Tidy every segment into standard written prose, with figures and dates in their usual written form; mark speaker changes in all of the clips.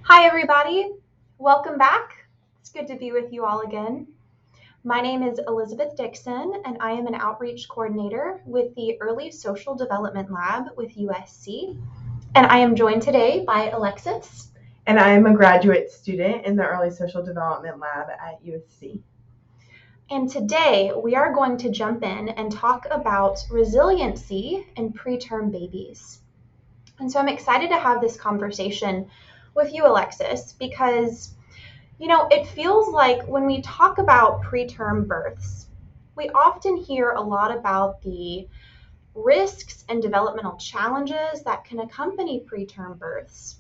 Speaker 1: Hi, everybody. Welcome back. It's good to be with you all again. My name is Elizabeth Dixon, and I am an outreach coordinator with the Early Social Development Lab with USC. And I am joined today by Alexis.
Speaker 2: And I'm a graduate student in the Early Social Development Lab at USC.
Speaker 1: And today we are going to jump in and talk about resiliency in preterm babies. And so I'm excited to have this conversation with you, Alexis, because it feels like when we talk about preterm births, we often hear a lot about the risks and developmental challenges that can accompany preterm births.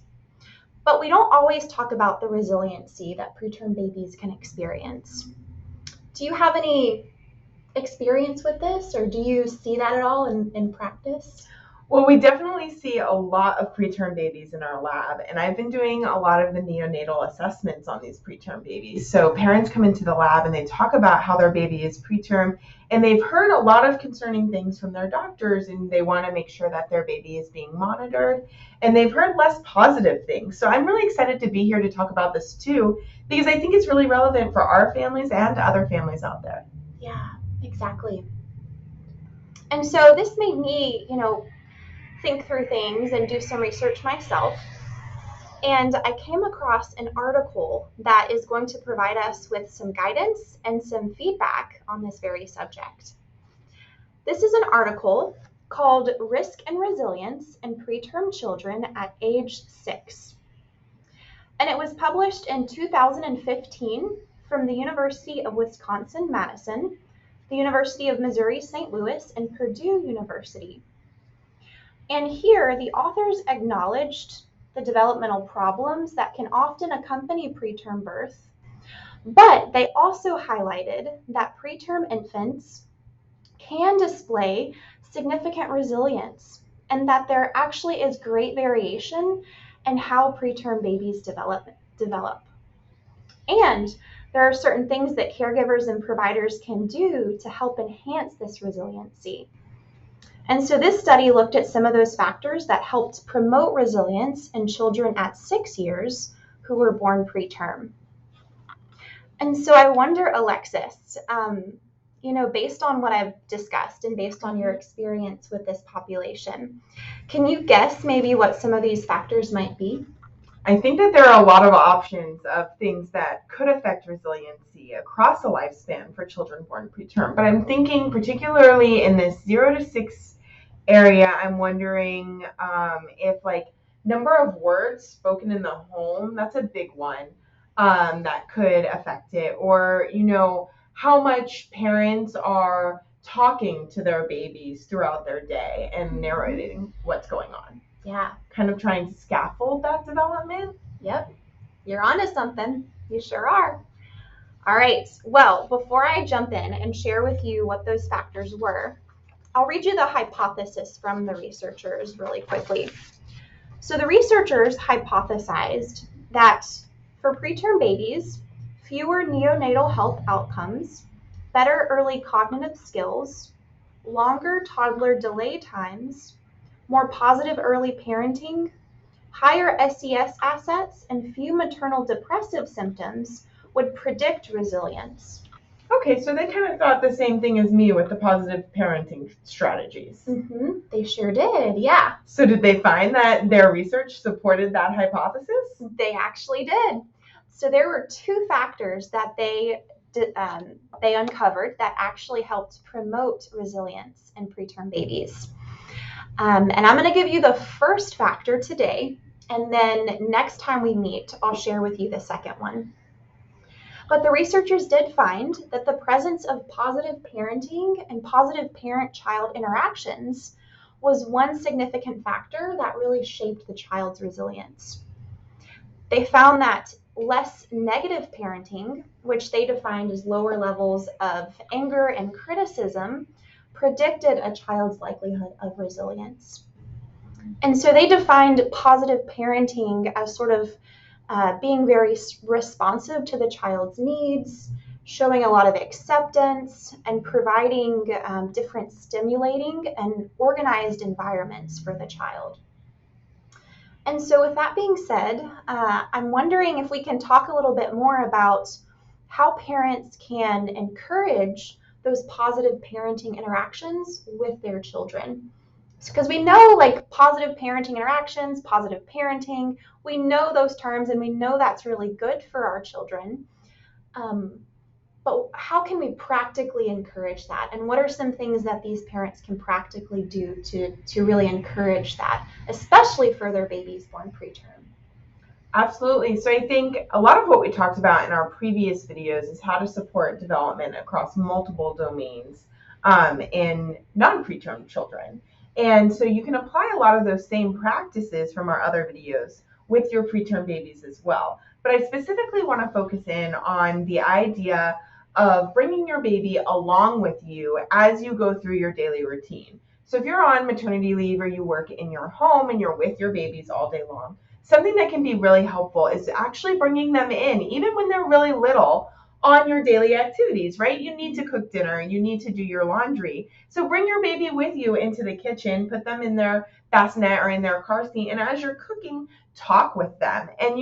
Speaker 1: But we don't always talk about the resiliency that preterm babies can experience. Do you have any experience with this, or do you see that at all in practice?
Speaker 2: Well, we definitely see a lot of preterm babies in our lab, and I've been doing a lot of the neonatal assessments on these preterm babies. So parents come into the lab and they talk about how their baby is preterm, and they've heard a lot of concerning things from their doctors, and they want to make sure that their baby is being monitored, and they've heard less positive things. So I'm really excited to be here to talk about this too, because I think it's really relevant for our families and other families out there.
Speaker 1: Yeah, exactly. And so this made me, think through things and do some research myself. And I came across an article that is going to provide us with some guidance and some feedback on this very subject. This is an article called Risk and Resilience in Preterm Children at Age 6. And it was published in 2015 from the University of Wisconsin-Madison, the University of Missouri-St. Louis, and Purdue University. And here, the authors acknowledged the developmental problems that can often accompany preterm birth, but they also highlighted that preterm infants can display significant resilience and that there actually is great variation in how preterm babies develop. And there are certain things that caregivers and providers can do to help enhance this resiliency. And so this study looked at some of those factors that helped promote resilience in children at 6 years who were born preterm. And so I wonder, Alexis, based on what I've discussed and based on your experience with this population, can you guess maybe what some of these factors might be?
Speaker 2: I think that there are a lot of options of things that could affect resiliency across the lifespan for children born preterm. But I'm thinking particularly in this 0 to 6 area, I'm wondering if number of words spoken in the home, that's a big one that could affect it. Or, how much parents are talking to their babies throughout their day and narrating what's going on.
Speaker 1: Yeah.
Speaker 2: Kind of trying to scaffold that development.
Speaker 1: Yep. You're onto something. You sure are. All right. Well, before I jump in and share with you what those factors were, I'll read you the hypothesis from the researchers really quickly. So the researchers hypothesized that for preterm babies, fewer neonatal health outcomes, better early cognitive skills, longer toddler delay times, more positive early parenting, higher SES assets, and few maternal depressive symptoms would predict resilience.
Speaker 2: Okay, so they kind of thought the same thing as me with the positive parenting strategies.
Speaker 1: Mm-hmm. They sure did, yeah.
Speaker 2: So did they find that their research supported that hypothesis?
Speaker 1: They actually did. So there were 2 factors that they uncovered that actually helped promote resilience in preterm babies. And I'm going to give you the first factor today, and then next time we meet, I'll share with you the second one. But the researchers did find that the presence of positive parenting and positive parent-child interactions was one significant factor that really shaped the child's resilience. They found that less negative parenting, which they defined as lower levels of anger and criticism, predicted a child's likelihood of resilience. And so they defined positive parenting as sort of being very responsive to the child's needs, showing a lot of acceptance, and providing different stimulating and organized environments for the child. And so with that being said, I'm wondering if we can talk a little bit more about how parents can encourage those positive parenting interactions with their children. Because we know, like, positive parenting interactions, positive parenting, we know those terms and we know that's really good for our children. Um, but how can we practically encourage that? And what are some things that these parents can practically do to really encourage that, especially for their babies born preterm?
Speaker 2: Absolutely. So I think a lot of what we talked about in our previous videos is how to support development across multiple domains in non-preterm children. And so you can apply a lot of those same practices from our other videos with your preterm babies as well. But I specifically want to focus in on the idea of bringing your baby along with you as you go through your daily routine. So if you're on maternity leave or you work in your home and you're with your babies all day long, something that can be really helpful is actually bringing them in, even when they're really little, on your daily activities, right? You need to cook dinner, you need to do your laundry. So bring your baby with you into the kitchen, put them in their bassinet or in their car seat, and as you're cooking, talk with them. And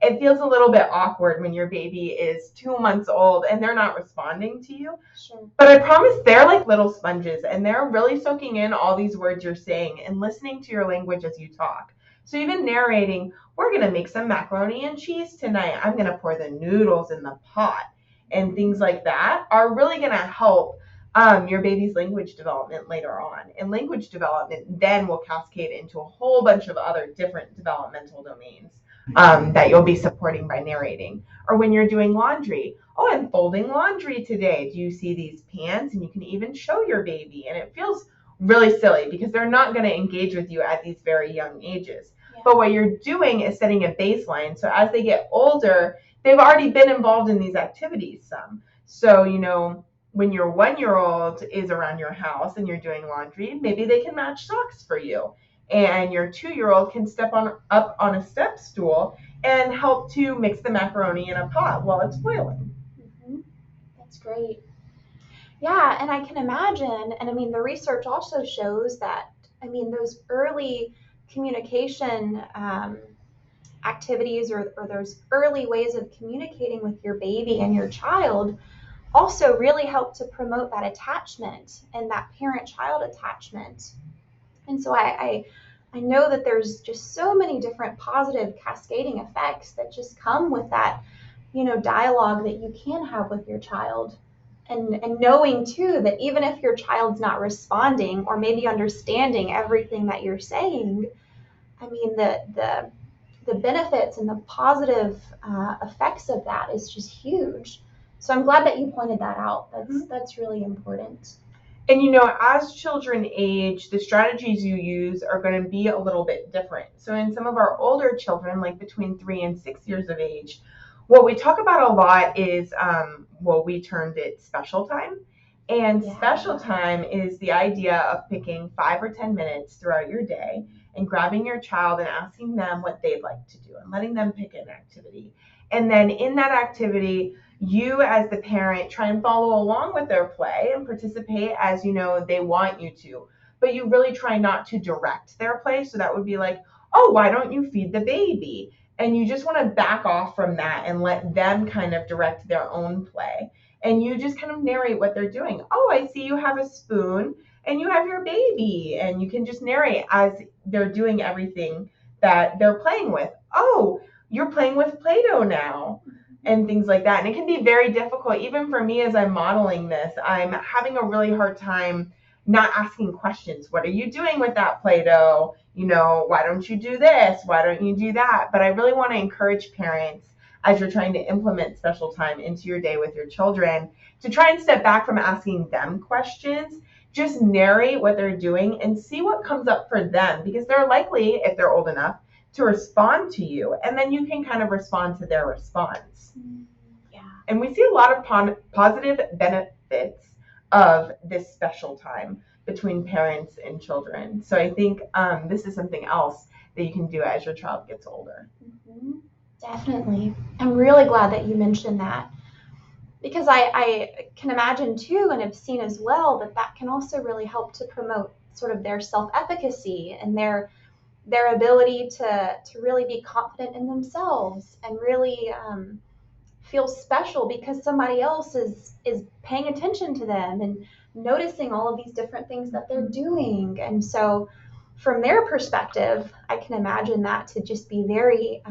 Speaker 2: it feels a little bit awkward when your baby is 2 months old and they're not responding to you.
Speaker 1: Sure.
Speaker 2: But I promise they're like little sponges and they're really soaking in all these words you're saying and listening to your language as you talk. So even narrating, we're going to make some macaroni and cheese tonight. I'm going to pour the noodles in the pot, and things like that are really going to help your baby's language development later on. And language development then will cascade into a whole bunch of other different developmental domains that you'll be supporting by narrating. Or when you're doing laundry, oh, I'm folding laundry today. Do you see these pants? And you can even show your baby. And it feels really silly because they're not going to engage with you at these very young ages. Yeah. But what you're doing is setting a baseline. So as they get older, they've already been involved in these activities some. So, when your 1-year-old is around your house and you're doing laundry, maybe they can match socks for you. And your 2-year-old can step up on a step stool and help to mix the macaroni in a pot while it's boiling.
Speaker 1: Mm-hmm. That's great. Yeah, and I can imagine, and I mean, the research also shows that, I mean, those early communication activities or those early ways of communicating with your baby and your child also really help to promote that attachment and that parent-child attachment. And so I know that there's just so many different positive cascading effects that just come with that, dialogue that you can have with your child. And knowing too that even if your child's not responding or maybe understanding everything that you're saying, I mean, the benefits and the positive effects of that is just huge. So I'm glad that you pointed that out. That's really important.
Speaker 2: And as children age, the strategies you use are going to be a little bit different. So in some of our older children, like between 3 and 6 years of age, what we talk about a lot is, we termed it special time. And special time is the idea of picking 5 or 10 minutes throughout your day and grabbing your child and asking them what they'd like to do and letting them pick an activity. And then in that activity, you as the parent try and follow along with their play and participate as they want you to. But you really try not to direct their play. So that would be like, oh, why don't you feed the baby? And you just want to back off from that and let them kind of direct their own play. And you just kind of narrate what they're doing. Oh, I see you have a spoon and you have your baby. And you can just narrate as they're doing everything that they're playing with. Oh, you're playing with Play-Doh now. And things like that. And it can be very difficult. Even for me as I'm modeling this, I'm having a really hard time not asking questions. What are you doing with that Play-Doh? Why don't you do this? Why don't you do that? But I really want to encourage parents as you're trying to implement special time into your day with your children to try and step back from asking them questions. Just narrate what they're doing and see what comes up for them, because they're likely, if they're old enough, to respond to you, and then you can kind of respond to their response.
Speaker 1: Yeah.
Speaker 2: And we see a lot of positive benefits of this special time between parents and children. So I think this is something else that you can do as your child gets older.
Speaker 1: Mm-hmm. Definitely. I'm really glad that you mentioned that, because I can imagine too, and have seen as well, that can also really help to promote sort of their self-efficacy and their their ability to really be confident in themselves and really feel special because somebody else is paying attention to them and noticing all of these different things that they're doing. And so from their perspective, I can imagine that to just be very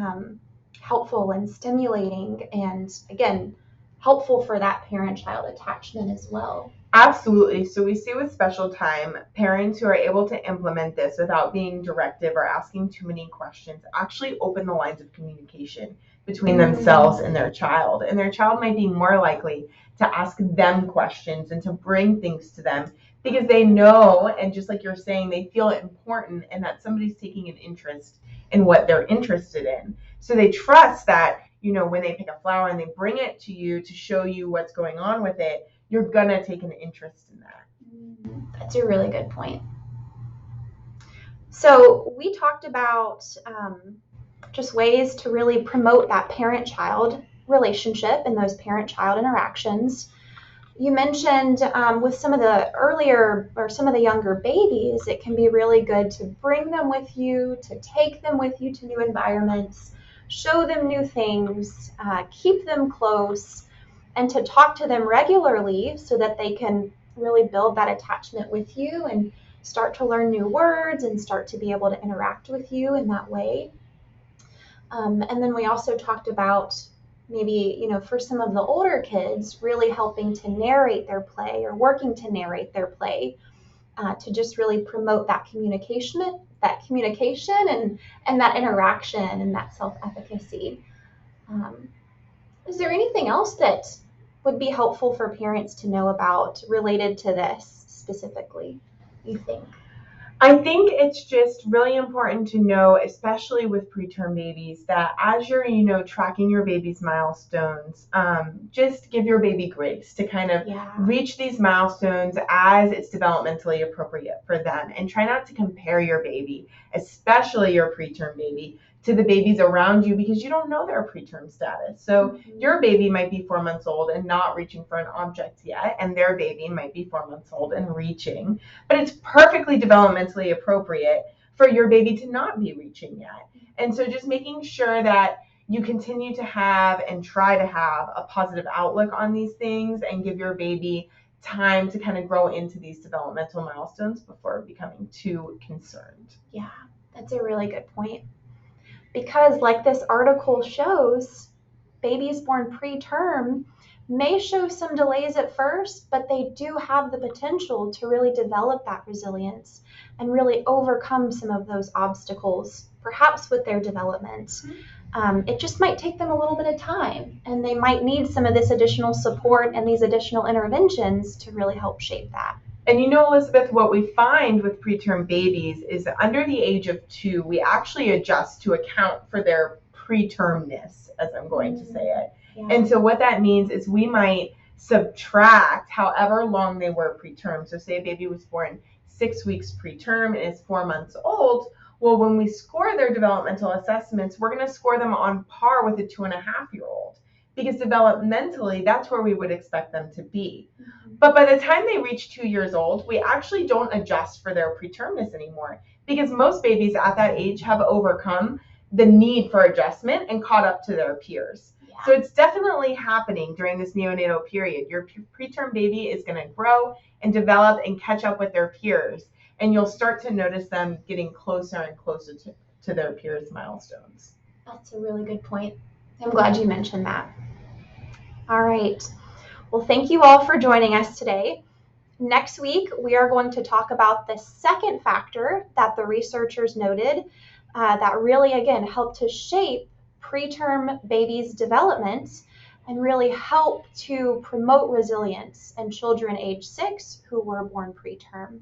Speaker 1: helpful and stimulating, and again, helpful for that parent-child attachment as well.
Speaker 2: Absolutely. So we see with special time, parents who are able to implement this without being directive or asking too many questions actually open the lines of communication between themselves and their child. And their child might be more likely to ask them questions and to bring things to them because they know, and just like you're saying, they feel important and that somebody's taking an interest in what they're interested in. So they trust that, when they pick a flower and they bring it to you to show you what's going on with it, you're gonna take an interest in that.
Speaker 1: That's a really good point. So we talked about just ways to really promote that parent-child relationship and those parent-child interactions. You mentioned with some of the earlier or some of the younger babies, it can be really good to bring them with you, to take them with you to new environments, show them new things, keep them close, and to talk to them regularly so that they can really build that attachment with you and start to learn new words and start to be able to interact with you in that way. And then we also talked about maybe, for some of the older kids, really helping to narrate their play or working to narrate their play to just really promote that communication and that interaction and that self-efficacy. Is there anything else that would be helpful for parents to know about related to this specifically, you think?
Speaker 2: I think it's just really important to know, especially with preterm babies, that as you're, tracking your baby's milestones, just give your baby grace to kind of reach these milestones as it's developmentally appropriate for them. And try not to compare your baby, especially your preterm baby, to the babies around you because you don't know their preterm status. So your baby might be 4 months old and not reaching for an object yet, and their baby might be 4 months old and reaching. But it's perfectly developmentally appropriate for your baby to not be reaching yet. And so just making sure that you continue to have and try to have a positive outlook on these things and give your baby time to kind of grow into these developmental milestones before becoming too concerned.
Speaker 1: Yeah, that's a really good point. Because like this article shows, babies born preterm may show some delays at first, but they do have the potential to really develop that resilience and really overcome some of those obstacles, perhaps with their development. It just might take them a little bit of time, and they might need some of this additional support and these additional interventions to really help shape that.
Speaker 2: And Elizabeth, what we find with preterm babies is that under the age of 2, we actually adjust to account for their pretermness, as I'm going to say it. Yeah. And so what that means is we might subtract however long they were preterm. So say a baby was born 6 weeks preterm and is 4 months old. Well, when we score their developmental assessments, we're going to score them on par with a 2.5-year-old. Because developmentally, that's where we would expect them to be. But by the time they reach 2 years old, we actually don't adjust for their pretermness anymore because most babies at that age have overcome the need for adjustment and caught up to their peers. Yeah. So it's definitely happening during this neonatal period. Your preterm baby is going to grow and develop and catch up with their peers, and you'll start to notice them getting closer and closer to their peers' milestones.
Speaker 1: That's a really good point. I'm glad you mentioned that. All right. Well, thank you all for joining us today. Next week, we are going to talk about the second factor that the researchers noted that really, again, helped to shape preterm babies' development and really help to promote resilience in children age 6 who were born preterm.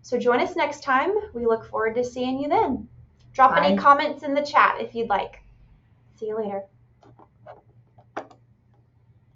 Speaker 1: So join us next time. We look forward to seeing you then. Drop any comments in the chat if you'd like. See you later.